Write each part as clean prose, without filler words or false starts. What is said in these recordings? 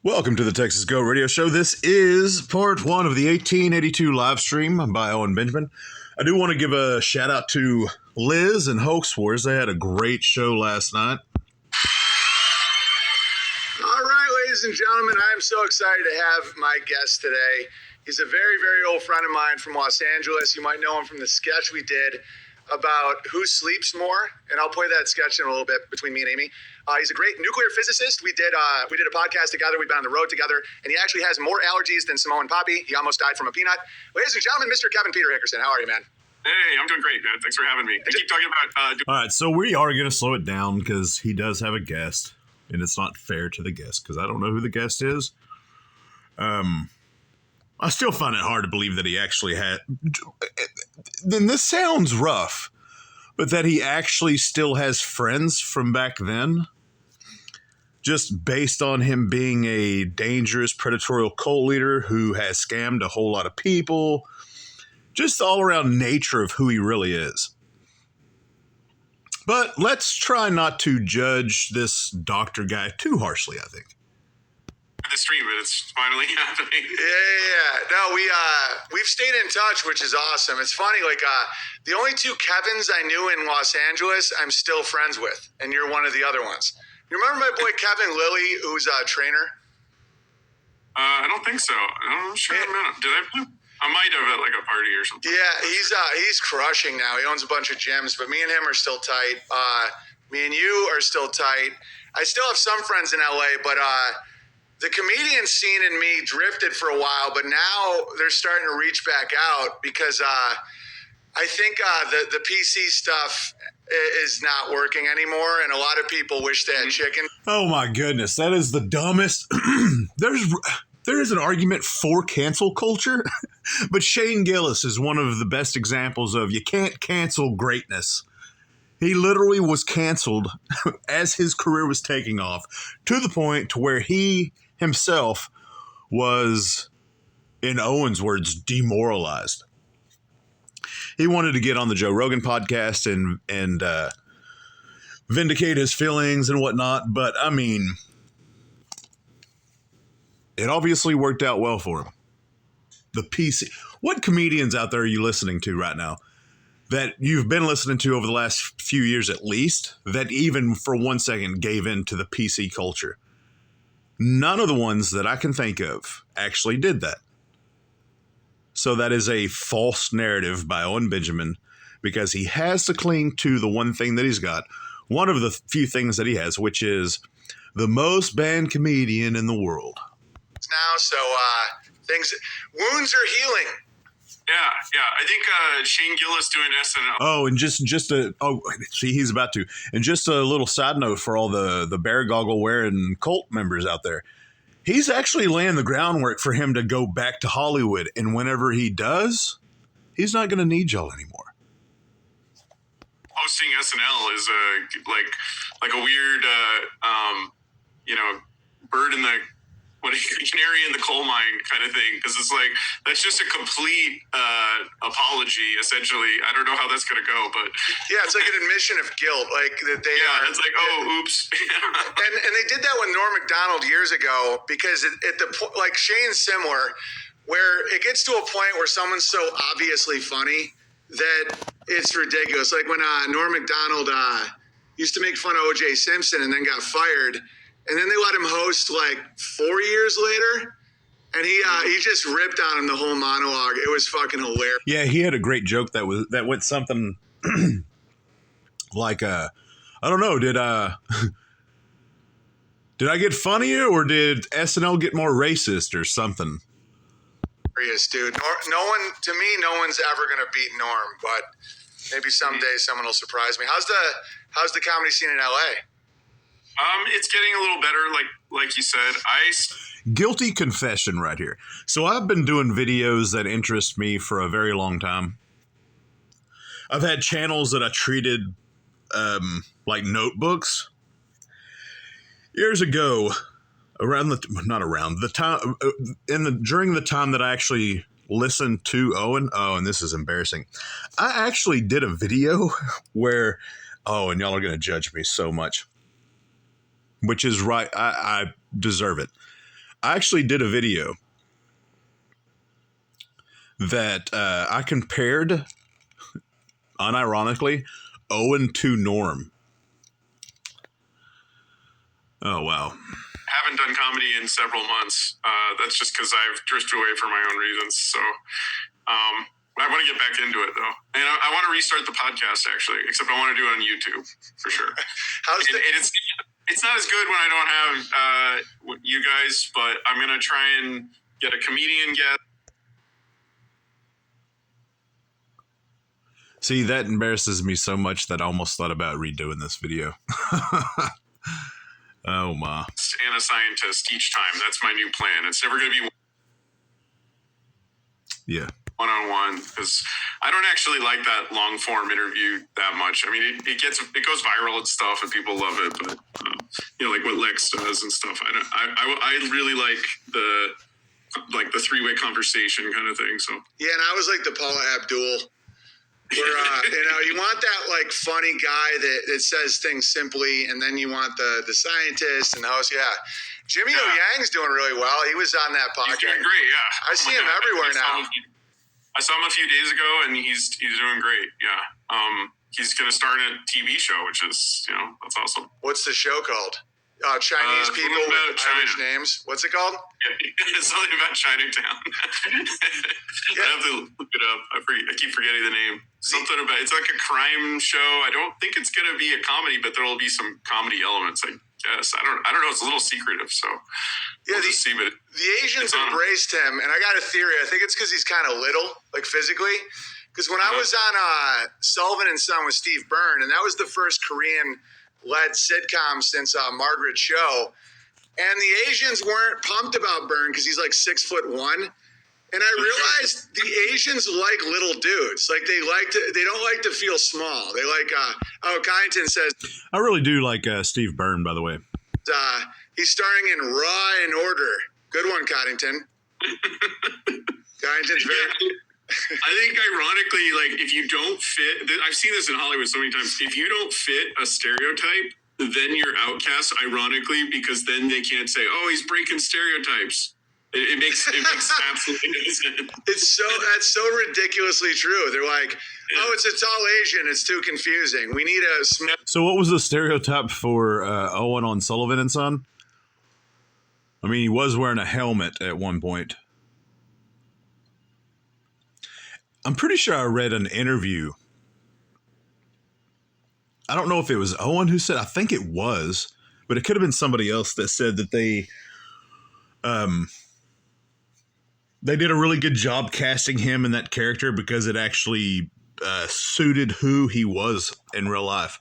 Welcome to the Texas Go Radio Show. This is part one of the 1882 live stream by Owen Benjamin. I do want to give a shout out to Liz and Hoax Wars. They had a great show last night. All right, ladies and gentlemen, I'm so excited to have my guest today. He's a very, very old friend of mine from Los Angeles. You might know him from the sketch we did about who sleeps more, and I'll play that sketch in a little bit between me and Amy. He's a great nuclear physicist. We did a podcast together. We've been on the road together, and he actually has more allergies than Samoan Poppy. He almost died from a peanut. Ladies and gentlemen, Mr. Kevin Peter Hickerson. How are you, man? Hey, I'm doing great, man. Thanks for having me. I keep talking about... All right, so we are going to slow it down because he does have a guest, and it's not fair to the guest because I don't know who the guest is. I still find it hard to believe that he actually had... Then this sounds rough, but that he actually still has friends from back then, just based on him being a dangerous predatorial cult leader who has scammed a whole lot of people, just the all-around nature of who he really is. But let's try not to judge this doctor guy too harshly, I think. The stream, but it's finally happening. Yeah. No, we've stayed in touch, which is awesome. It's funny, the only two Kevins I knew in Los Angeles, I'm still friends with, and you're one of the other ones. You remember my boy Kevin Lilly, who's a trainer? I don't think so. I'm sure. I might have at like a party or something. Yeah, he's crushing now. He owns a bunch of gyms, but me and him are still tight. Me and you are still tight. I still have some friends in LA, but the comedian scene in me drifted for a while, but now they're starting to reach back out because I think the PC stuff is not working anymore, and a lot of people wish they had chicken. Oh my goodness, that is the dumbest. There is an argument for cancel culture, but Shane Gillis is one of the best examples of you can't cancel greatness. He literally was canceled as his career was taking off to the point to where he himself was, in Owen's words, demoralized. He wanted to get on the Joe Rogan podcast and vindicate his feelings and whatnot, but I mean, it obviously worked out well for him. The PC. What comedians out there are you listening to right now that you've been listening to over the last few years at least that even for 1 second gave in to the PC culture? None of the ones that I can think of actually did that. So that is a false narrative by Owen Benjamin because he has to cling to the one thing that he's got. One of the few things that he has, which is the most banned comedian in the world. Now, so wounds are healing. Yeah. I think Shane Gillis doing SNL. Oh, and see, he's about to. And just a little side note for all the bear goggle wearing cult members out there. He's actually laying the groundwork for him to go back to Hollywood. And whenever he does, he's not going to need y'all anymore. Hosting SNL is like a weird, bird in the canary in the coal mine kind of thing, because it's like that's just a complete apology essentially. I don't know how that's gonna go, but yeah, it's like an admission of guilt, like that they it's like, oh, oops. and they did that with Norm Macdonald years ago because at the point, like Shane's similar, where it gets to a point where someone's so obviously funny that it's ridiculous. Like when Norm Macdonald used to make fun of O.J. Simpson and then got fired. And then they let him host like 4 years later, and he just ripped on him the whole monologue. It was fucking hilarious. Yeah, he had a great joke that went something like I don't know, did I get funnier or did SNL get more racist or something? Hilarious, dude. No one's ever gonna beat Norm, but maybe someday someone will surprise me. How's the comedy scene in LA? It's getting a little better, like you said. Guilty confession right here. So I've been doing videos that interest me for a very long time. I've had channels that I treated like notebooks. Years ago, during the time that I actually listened to Owen. Oh, and this is embarrassing. I actually did a video where, and y'all are going to judge me so much. Which is right. I deserve it. I actually did a video that I compared, unironically, Owen to Norm. Oh, wow. Haven't done comedy in several months. That's just because I've drifted away for my own reasons. So I want to get back into it, though. And I want to restart the podcast, actually, except I want to do it on YouTube, for sure. It's not as good when I don't have you guys, but I'm going to try and get a comedian guest. See, that embarrasses me so much that I almost thought about redoing this video. Oh, my. And a scientist each time. That's my new plan. It's never going to be one-on-one, because I don't actually like that long-form interview that much. I mean, it goes viral and stuff, and people love it, but, like what Lex does and stuff. I really like the three-way conversation kind of thing, so. Yeah, and I was like the Paula Abdul, where you want that like funny guy that says things simply, and then you want the scientist and the host. Yeah, Jimmy O Yang's doing really well. He was on that podcast. He's doing great. Yeah, I see him everywhere now. I saw him a few days ago, and he's doing great. Yeah, he's going to start a TV show, which is that's awesome. What's the show called? Chinese people with Irish names. What's it called? It's something about Chinatown. I have to look it up. I keep forgetting the name. Something about it's like a crime show. I don't think it's going to be a comedy, but there will be some comedy elements, I guess. I don't know. It's a little secretive, so we'll just see. But the Asians embraced him, and I got a theory. I think it's because he's kind of little, like physically. Because when I was on Sullivan and Son with Steve Byrne, and that was the first Korean-led sitcom since Margaret's Show, and the Asians weren't pumped about Byrne because he's like 6'1". And I realized the Asians like little dudes. Like they don't like to feel small. They like, Kyneton says. I really do like Steve Byrne, by the way. He's starring in Raw and Order. Good one, Coddington. Coddington's very. I think ironically, like if you don't fit, I've seen this in Hollywood so many times. If you don't fit a stereotype, then you're outcast, ironically, because then they can't say, "Oh, he's breaking stereotypes." It makes absolutely no sense. That's so ridiculously true. They're like, "Oh, it's a tall Asian. It's too confusing. We need a small." So, what was the stereotype for Owen on Sullivan and Son? I mean, he was wearing a helmet at one point. I'm pretty sure I read an interview. I don't know if it was Owen who said. I think it was, but it could have been somebody else that said that they did a really good job casting him in that character because it actually suited who he was in real life.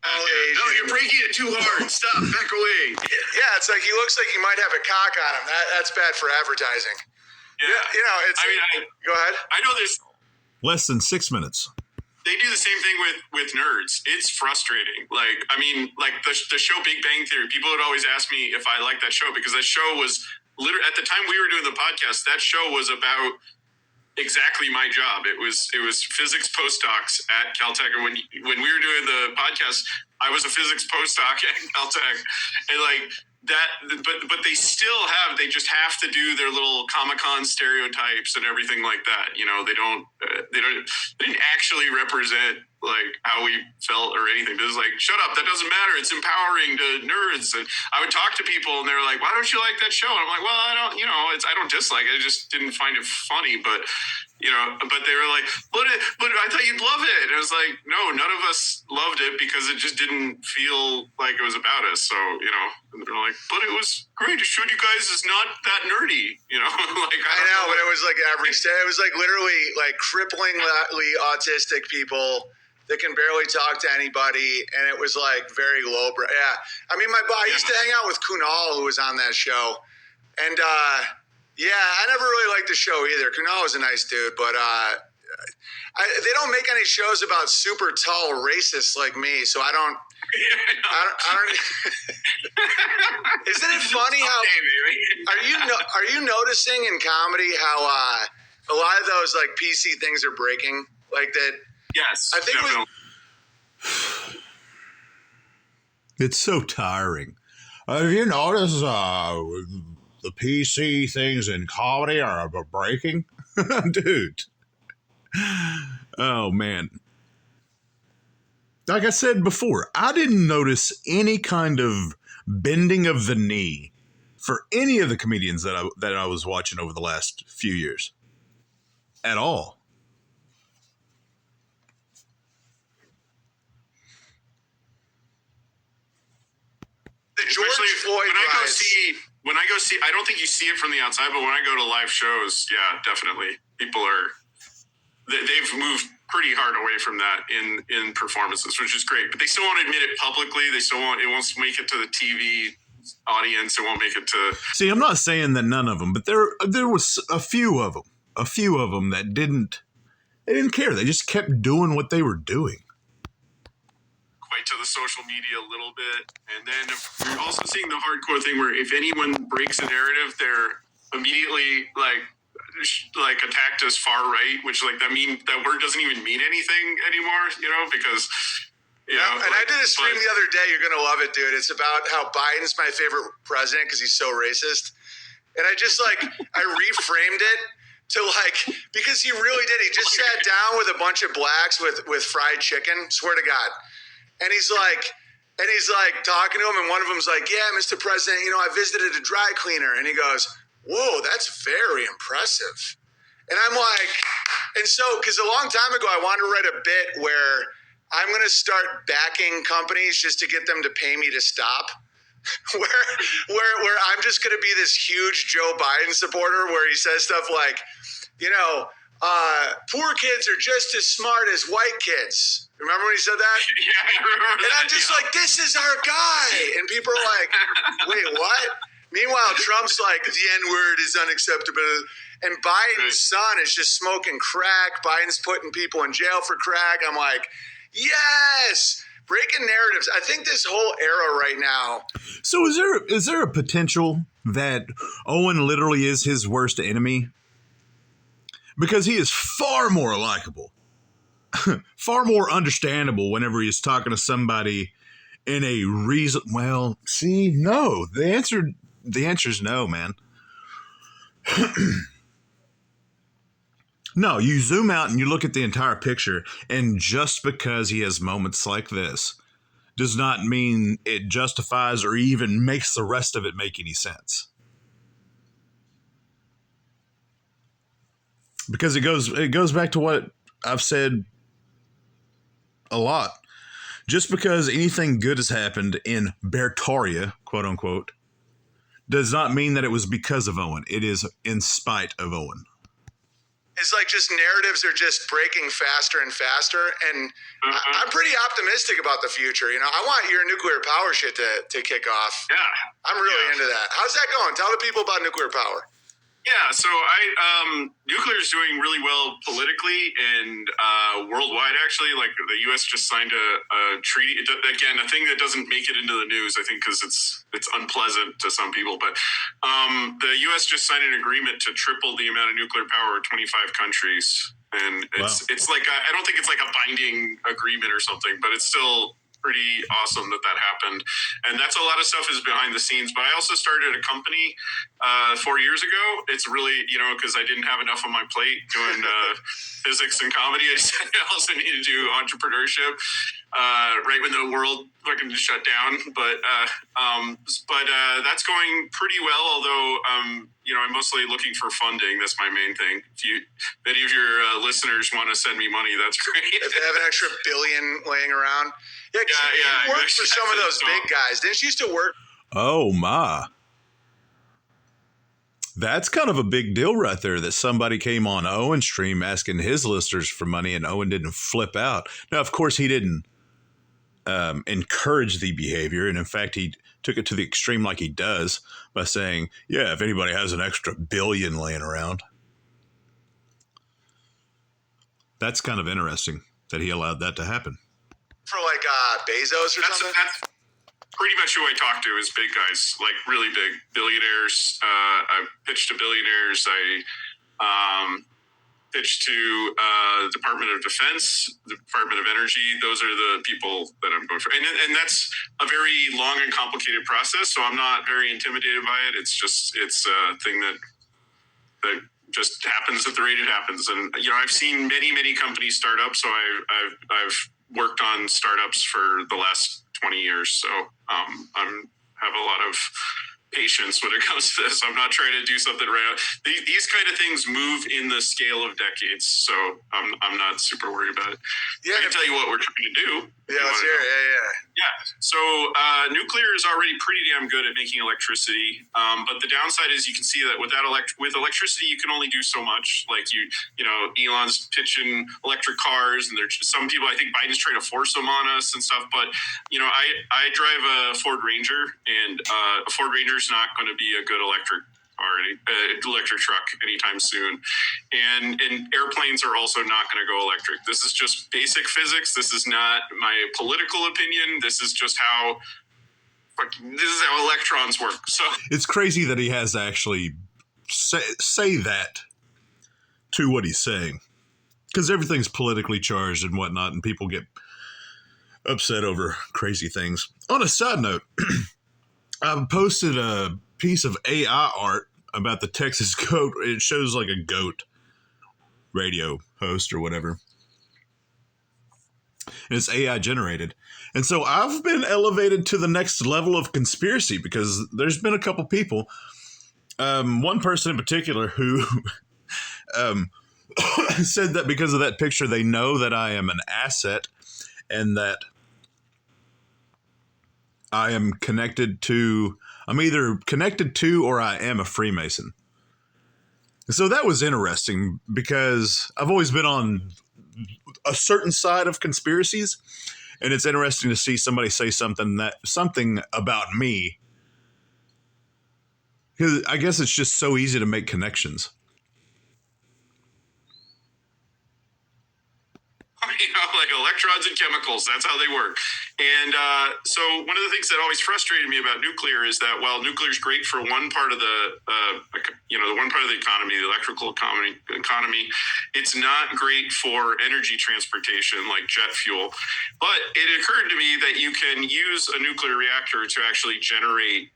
No, you're breaking it too hard. Stop. Back away. Yeah, it's like he looks like he might have a cock on him. That's bad for advertising. Yeah. It's. Go ahead. I know there's less than 6 minutes. They do the same thing with nerds. It's frustrating. Like, I mean, like the show Big Bang Theory, people would always ask me if I liked that show because that show was literally, at the time we were doing the podcast, that show was about exactly my job. It was physics postdocs at Caltech. And when we were doing the podcast, I was a physics postdoc at Caltech. And like that, but they just have to do their little Comic-Con stereotypes and everything like that. They didn't actually represent like how we felt or anything. It was like, shut up, that doesn't matter. It's empowering to nerds. And I would talk to people and they were like, why don't you like that show? And I'm like, well, I don't dislike it. I just didn't find it funny. But but they were like, but I thought you'd love it. And it was like, no, none of us loved it because it just didn't feel like it was about us. So, and they're like, but it was great. It showed you guys it's not that nerdy, like I know, but it was like it was like literally like cripplingly autistic people that can barely talk to anybody, and it was like very lowbrow. Yeah, I mean, I used to hang out with Kunal, who was on that show, and I never really liked the show either. Kunal was a nice dude, but they don't make any shows about super tall racists like me, so I don't. Isn't it funny how are you noticing in comedy how a lot of those like PC things are breaking like that? Yes, I think it's so tiring. Have you noticed the PC things in comedy are breaking. Dude. Oh, man. Like I said before, I didn't notice any kind of bending of the knee for any of the comedians that I was watching over the last few years. At all. The George Especially Floyd rise. when I go see, I don't think you see it from the outside, but when I go to live shows, yeah, definitely, people they've moved pretty hard away from that in performances, which is great. But they still won't admit it publicly. It won't make it to the TV audience. It won't make it to. See, I'm not saying that none of them, but there was a few of them that didn't care. They just kept doing what they were doing. Quite to the social media a little bit, and then you're also seeing the hardcore thing where if anyone breaks a narrative, they're immediately like attacked as far right, which like that word doesn't even mean anything anymore, because and I did a stream the other day. You're gonna love it, dude. It's about how Biden's my favorite president because he's so racist, and I just I reframed it to because he really did. He just sat down with a bunch of blacks with fried chicken. Swear to God. And he's talking to him, and one of them's like, "Yeah, Mr. President, I visited a dry cleaner," and he goes, "Whoa, that's very impressive." And I'm like, and so because a long time ago, I wanted to write a bit where I'm going to start backing companies just to get them to pay me to stop. where I'm just going to be this huge Joe Biden supporter, where he says stuff like, poor kids are just as smart as white kids. Remember when he said that? Yeah, I remember and that. I'm just like, this is our guy. And people are like, wait, what? Meanwhile, Trump's like, the N-word is unacceptable. And Biden's son is just smoking crack. Biden's putting people in jail for crack. I'm like, yes, breaking narratives. I think this whole era right now. So is there a potential that Owen literally is his worst enemy? Because he is far more likable, far more understandable whenever he's talking to somebody in a reason. Well, see, no. The answer is no, man. No, you zoom out and you look at the entire picture, and just because he has moments like this does not mean it justifies or even makes the rest of it make any sense. Because it goes back to what I've said a lot. Just because anything good has happened in Bertaria, quote unquote, does not mean that it was because of Owen. It is in spite of Owen. It's just narratives are just breaking faster and faster. And I'm pretty optimistic about the future. I want your nuclear power shit to kick off. Yeah. I'm really into that. How's that going? Tell the people about nuclear power. Yeah, so nuclear is doing really well politically and worldwide. Actually, the U.S. just signed a treaty. Again, a thing that doesn't make it into the news, I think, because it's unpleasant to some people. But the U.S. just signed an agreement to triple the amount of nuclear power of 25 countries, and it's I don't think it's like a binding agreement or something, but it's still pretty awesome that happened. And that's a lot of stuff is behind the scenes. But I also started a company 4 years ago. It's really, because I didn't have enough on my plate doing physics and comedy. I also needed to do entrepreneurship right when the world fucking shut down. But that's going pretty well, although I'm mostly looking for funding. That's my main thing. If any of your listeners want to send me money, that's great. If they have an extra billion laying around. Yeah, you worked for some of those big guys. Didn't you used to work? Oh, my. That's kind of a big deal right there that somebody came on Owen's stream asking his listeners for money and Owen didn't flip out. Now, of course, he didn't encourage the behavior. And in fact, he took it to the extreme like he does by saying, yeah, if anybody has an extra billion laying around. That's kind of interesting that he allowed that to happen. For Bezos or something? That's pretty much who I talk to is big guys, really big billionaires. I pitched to billionaires. pitch to Department of Defense, the Department of Energy. Those are the people that I'm going for, and that's a very long and complicated process. So I'm not very intimidated by it. It's a thing that just happens at the rate it happens. And I've seen many companies start up. So I've worked on startups for the last 20 years. So I'm have a lot of patience when it comes to this. I'm not trying to do something right now. These kind of things move in the scale of decades, so I'm not super worried about it. Yeah, I can tell you what we're trying to do. Yeah, let's hear it. Yeah. So nuclear is already pretty damn good at making electricity, but the downside is you can see that with electricity you can only do so much. Like Elon's pitching electric cars, and there's some people. I think Biden's trying to force them on us and stuff. But I drive a Ford Ranger, and a Ford Ranger is not going to be a good electric truck anytime soon, and airplanes are also not going to go electric. This is just basic physics. This is not my political opinion. This is just how electrons work. So it's crazy that he has to actually say that to what he's saying, because everything's politically charged and whatnot, and people get upset over crazy things. On a side note, I posted a piece of AI art about the Texas goat. It shows like a goat radio host or whatever. And it's AI generated. And so I've been elevated to the next level of conspiracy because there's been a couple people, one person in particular who said that because of that picture, they know that I am an asset and that I am I'm either connected to or I am a Freemason. So that was interesting because I've always been on a certain side of conspiracies, and it's interesting to see somebody say something about me. Because I guess it's just so easy to make connections. Like electrons and chemicals, that's how they work. And so one of the things that always frustrated me about nuclear is that while nuclear is great for one part of the one part of the economy, the electrical economy, it's not great for energy transportation like jet fuel. But it occurred to me that you can use a nuclear reactor to actually generate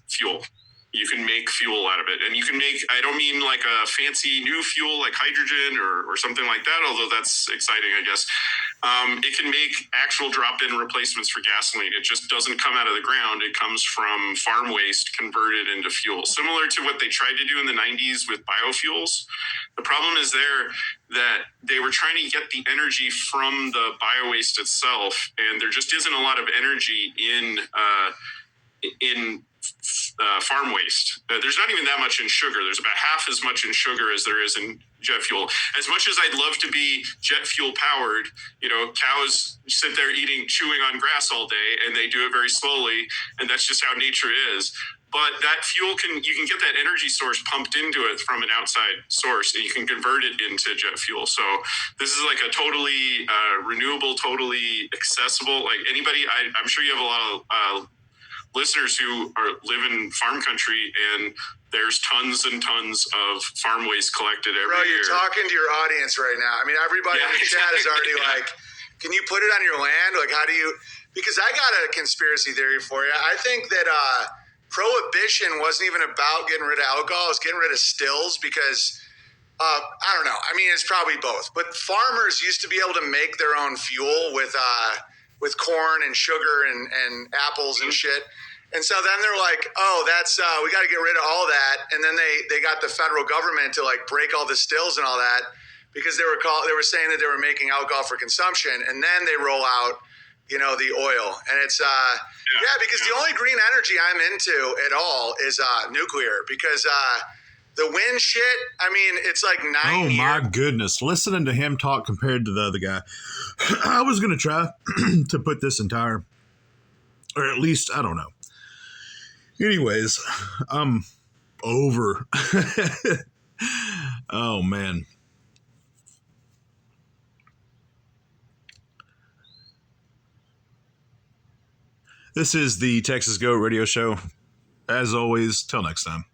fuel. You can make fuel out of it. And you can make, I don't mean like a fancy new fuel like hydrogen or something like that, although that's exciting, I guess. It can make actual drop-in replacements for gasoline. It just doesn't come out of the ground. It comes from farm waste converted into fuel, similar to what they tried to do in the 90s with biofuels. The problem is that they were trying to get the energy from the bio-waste itself, and there just isn't a lot of energy in farm waste. There's not even that much in sugar. There's about half as much in sugar as there is in jet fuel. As much as I'd love to be jet fuel powered, cows sit there chewing on grass all day, and they do it very slowly, and that's just how nature is. But that fuel you can get that energy source pumped into it from an outside source, and you can convert it into jet fuel. So this is like a totally renewable, totally accessible. Like anybody, I'm sure you have a lot of listeners who live in farm country, and there's tons and tons of farm waste collected every year. Bro, you're talking to your audience right now. I mean, everybody in the chat is already like, can you put it on your land? Like, how do you... Because I got a conspiracy theory for you. I think that prohibition wasn't even about getting rid of alcohol. It was getting rid of stills because... I don't know. I mean, it's probably both. But farmers used to be able to make their own fuel with corn and sugar and apples and shit. And so then they're like, oh, that's we got to get rid of all that. And then they got the federal government to like break all the stills and all that because they were saying that they were making alcohol for consumption. And then they roll out, the oil. And it's because the only green energy I'm into at all is nuclear because the wind shit, I mean, it's like 9 years. Oh, my goodness. Listening to him talk compared to the other guy. I was going to try to put this entire, or at least, I don't know. Anyways, I'm over. Oh, man. This is the Texas Goat Radio Show. As always, till next time.